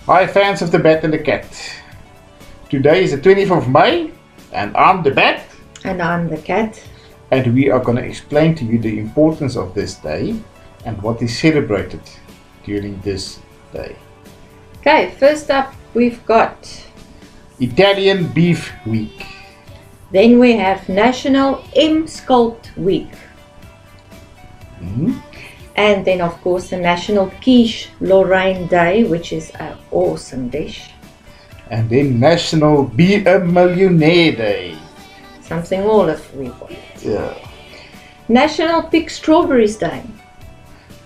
Hi fans of the Bat and the Cat. Today is the 20th of May and I'm the Bat. And I'm the Cat. And we are going to explain to you the importance of this day and what is celebrated during this day. Okay, first up we've got Italian Beef Week. Then we have National MSculpt Week. And then of course the National Quiche Lorraine Day, which is an awesome dish. And then National Be a Millionaire Day. Something all of we want. Yeah. National Pick Strawberries Day.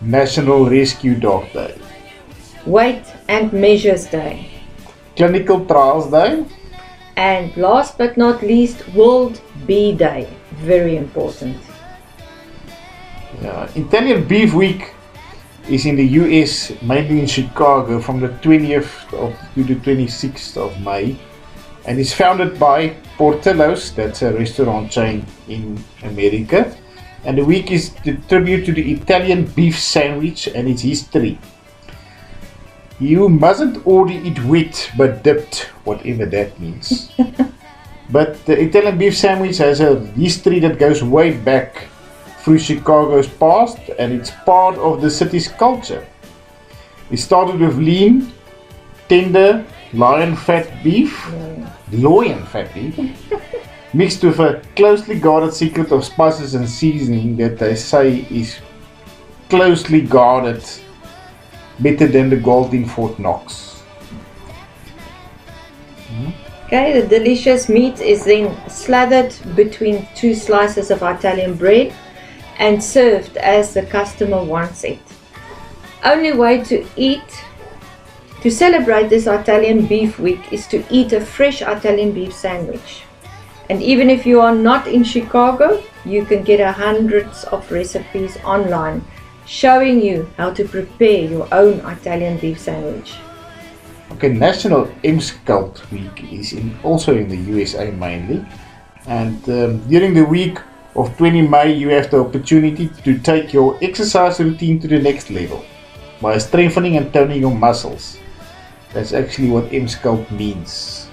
National Rescue Dog Day. Weight and Measures Day. Clinical Trials Day. And last but not least, World Bee Day. Very important. Yeah. Italian Beef Week is in the US, mainly in Chicago, from the 20th to the 26th of May, and is founded by Portillo's, that's a restaurant chain in America. And the week is the tribute to the Italian beef sandwich and its history. You mustn't order it wet but dipped, whatever that means. But the Italian beef sandwich has a history that goes way back through Chicago's past, and it's part of the city's culture. It started with lean, tender, loin fat beef, mixed with a closely guarded secret of spices and seasoning that they say is closely guarded, better than the gold in Fort Knox. Okay, the delicious meat is then slathered between two slices of Italian bread and served as the customer wants it. Only way to celebrate this Italian Beef Week is to eat a fresh Italian beef sandwich. And even if you are not in Chicago, you can get hundreds of recipes online showing you how to prepare your own Italian beef sandwich. Okay, National MSculpt Week is also in the USA mainly, and during the week of 20 May you have the opportunity to take your exercise routine to the next level by strengthening and toning your muscles. That's actually what MSculpt means.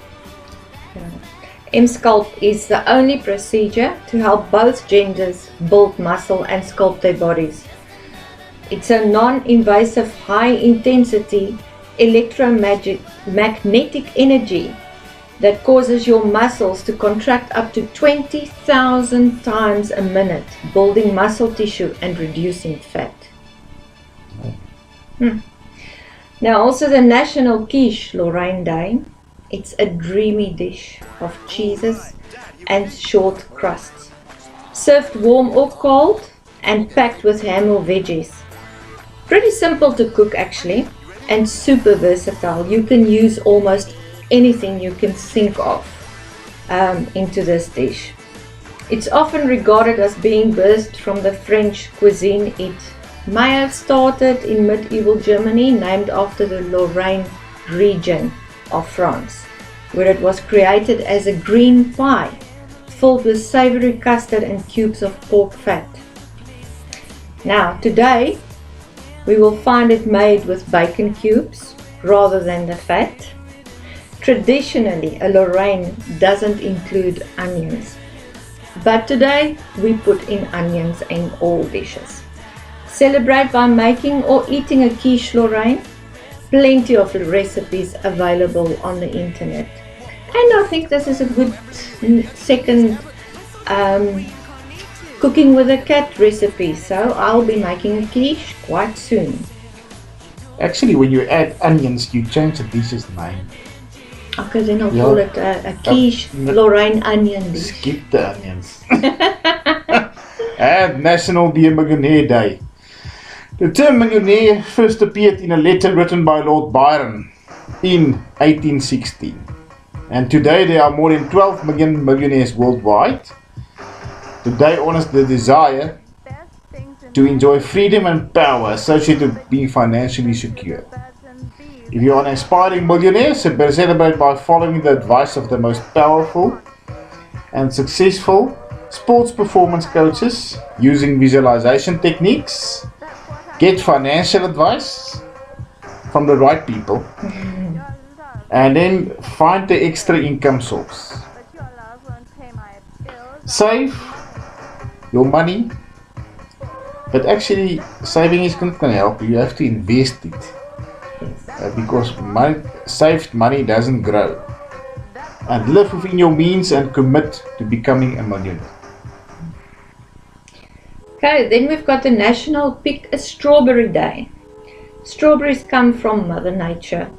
MSculpt is the only procedure to help both genders build muscle and sculpt their bodies. It's a non-invasive, high-intensity electromagnetic energy that causes your muscles to contract up to 20,000 times a minute, building muscle tissue and reducing fat. Now also the National Quiche Lorraine Day. It's a dreamy dish of cheeses and short crusts, served warm or cold and packed with ham or veggies. Pretty simple to cook actually, and super versatile. You can use almost anything you can think of into this dish. It's often regarded as being birthed from the French cuisine. It may have started in medieval Germany, named after the Lorraine region of France, where it was created as a green pie filled with savory custard and cubes of pork fat. Now today we will find it made with bacon cubes rather than the fat. Traditionally, a Lorraine doesn't include onions, but today we put in onions in all dishes. Celebrate by making or eating a quiche Lorraine. Plenty of recipes available on the internet. And I think this is a good second cooking with a cat recipe, so I'll be making a quiche quite soon. Actually, when you add onions, you change the dish's name. Okay, then I'll call it a quiche Lorraine onion dish. Skip the onions. And National Be a Millionaire Day. The term millionaire first appeared in a letter written by Lord Byron in 1816. And today there are more than 12 million millionaires worldwide. The day honors the desire to enjoy freedom and power associated with being financially secure. If you are an aspiring millionaire, celebrate by following the advice of the most powerful and successful sports performance coaches, using visualization techniques, get financial advice from the right people, And then find the extra income source. Save your money, but actually saving is not going to help you. You have to invest it, because saved money doesn't grow. And live within your means and commit to becoming a millionaire. Okay, then we've got the National Pick a Strawberry Day. Strawberries come from Mother Nature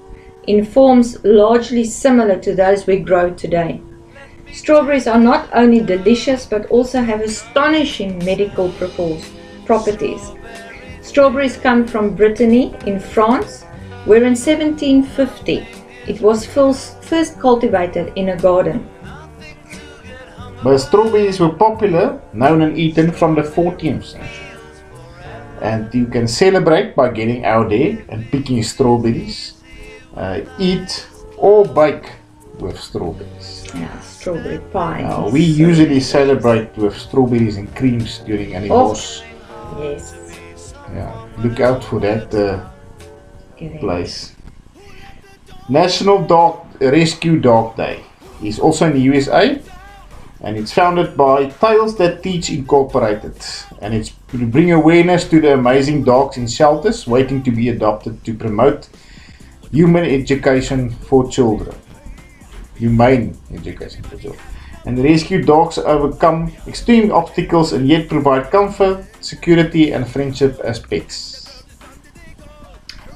in forms largely similar to those we grow today. Strawberries are not only delicious but also have astonishing medical properties. Strawberries come from Brittany in France, where in 1750 it was first cultivated in a garden. But strawberries were popular, known and eaten from the 14th century. And you can celebrate by getting out there and picking strawberries, eat or bake with strawberries. Yeah, strawberry pie. Now, we usually celebrate with strawberries and creams during Anniversary. Yes. Yeah, look out for that place. National Rescue Dog Day is also in the USA, and it's founded by Tails That Teach Incorporated, and it's to bring awareness to the amazing dogs in shelters waiting to be adopted to promote humane education for children. And rescue dogs overcome extreme obstacles and yet provide comfort, security and friendship as pets.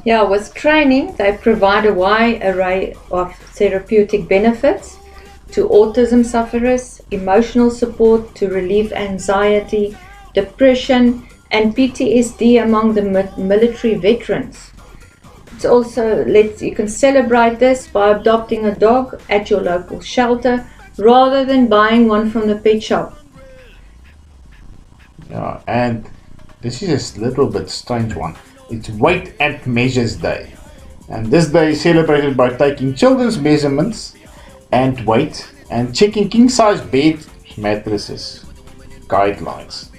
Yeah, with training they provide a wide array of therapeutic benefits to autism sufferers, emotional support to relieve anxiety, depression and PTSD among the military veterans. It's also, you can celebrate this by adopting a dog at your local shelter rather than buying one from the pet shop. Yeah, and this is a little bit strange one. It's Weight and Measures Day. And this day is celebrated by taking children's measurements and weight and checking king-size bed mattresses guidelines.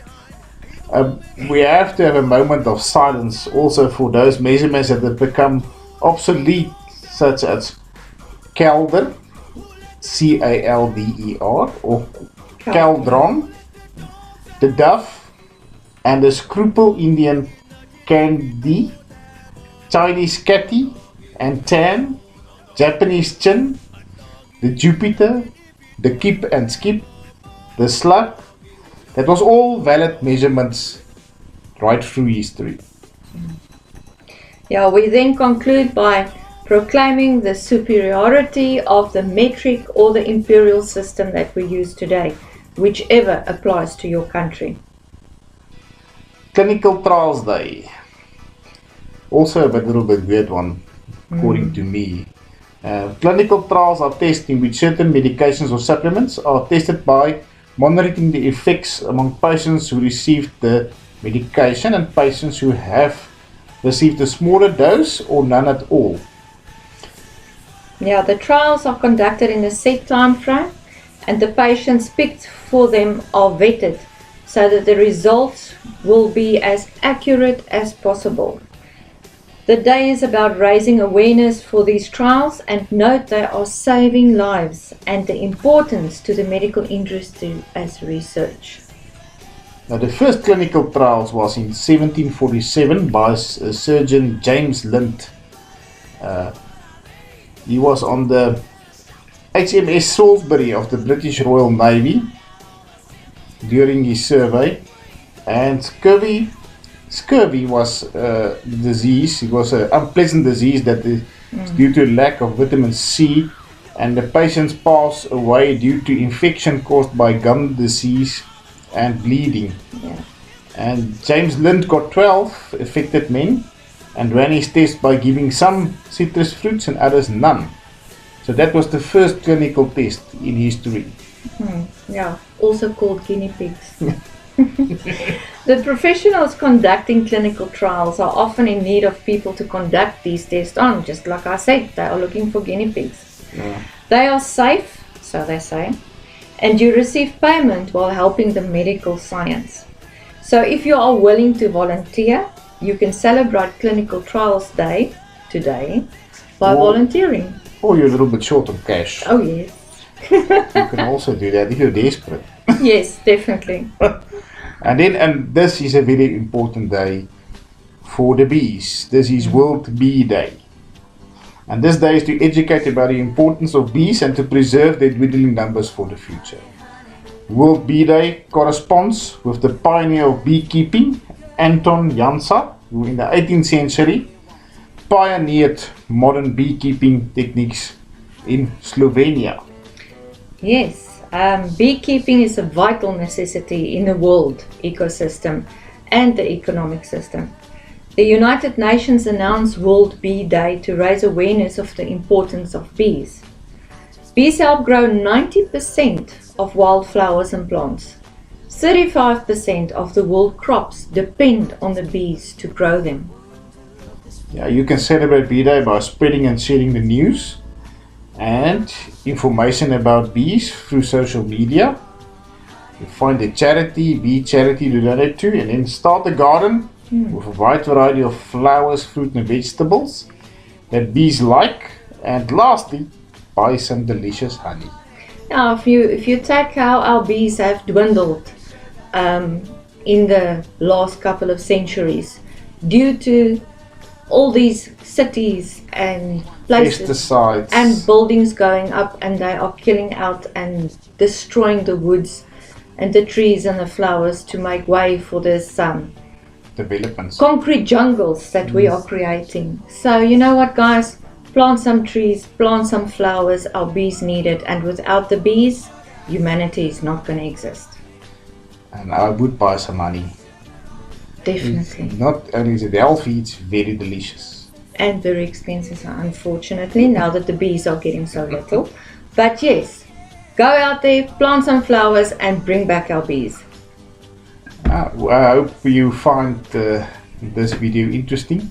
We have to have a moment of silence also for those measurements that have become obsolete, such as Calder, C-A-L-D-E-R, or Caldron, the Dove, and the Scruple Indian Candy, Chinese Catty and Tan, Japanese Chin, the Jupiter, the Kip and Skip, the Slug. That was all valid measurements right through history. Yeah, we then conclude by proclaiming the superiority of the metric or the imperial system that we use today, whichever applies to your country. Clinical Trials Day. Also a little bit weird one, according to me. Clinical trials are tests in which certain medications or supplements are tested by monitoring the effects among patients who received the medication and patients who have received a smaller dose or none at all. Yeah, the trials are conducted in a set time frame and the patients picked for them are vetted so that the results will be as accurate as possible. The day is about raising awareness for these trials and note they are saving lives and the importance to the medical industry as research. Now, the first clinical trials was in 1747 by surgeon James Lind. He was on the HMS Salisbury of the British Royal Navy during his survey, and Scurvy was a disease. It was an unpleasant disease that is due to lack of vitamin C, and the patients pass away due to infection caused by gum disease and bleeding. Yeah. And James Lind got 12 affected men and ran his test by giving some citrus fruits and others none. So that was the first clinical test in history. Yeah, also called guinea pigs. The professionals conducting clinical trials are often in need of people to conduct these tests on. Just like I said, they are looking for guinea pigs. Yeah. They are safe, so they say, and you receive payment while helping the medical science. So if you are willing to volunteer, you can celebrate Clinical Trials Day today by volunteering. Or you're a little bit short on cash. Oh yes. You can also do that if you're desperate. Yes, definitely. And this is a very important day for the bees. This is World Bee Day. And this day is to educate about the importance of bees and to preserve their dwindling numbers for the future. World Bee Day corresponds with the pioneer of beekeeping, Anton Jansa, who in the 18th century pioneered modern beekeeping techniques in Slovenia. Yes, beekeeping is a vital necessity in the world ecosystem and the economic system. The United Nations announced World Bee Day to raise awareness of the importance of bees. Bees help grow 90% of wildflowers and plants. 35% of the world crops depend on the bees to grow them. Yeah, you can celebrate Bee Day by spreading and sharing the news and information about bees through social media. You find a charity, bee charity to donate to, and then start a garden with a wide variety of flowers, fruit and vegetables that bees like. And lastly, buy some delicious honey. Now, if you take how our bees have dwindled in the last couple of centuries due to all these cities and places Pesticides and buildings going up, and they are killing out and destroying the woods and the trees and the flowers to make way for this developments. concrete jungles that we are creating. So you know what, guys? Plant some trees, plant some flowers. Our bees need it, and without the bees, humanity is not going to exist. And I would buy some honey. Definitely. It's not only is it healthy, it's very delicious. And very expensive, unfortunately, now that the bees are getting so little. But yes, go out there, plant some flowers, and bring back our bees. I hope you find this video interesting,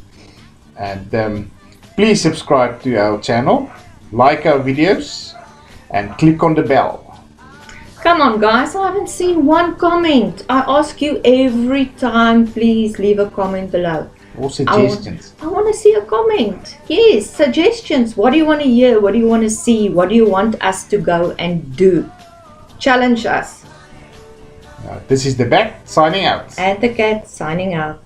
and please subscribe to our channel, like our videos, and click on the bell. Come on, guys, I haven't seen one comment. I ask you every time, please leave a comment below. Or suggestions. I want to see a comment. Yes, suggestions. What do you want to hear? What do you want to see? What do you want us to go and do? Challenge us. This is the Bat signing out. And the cat signing out.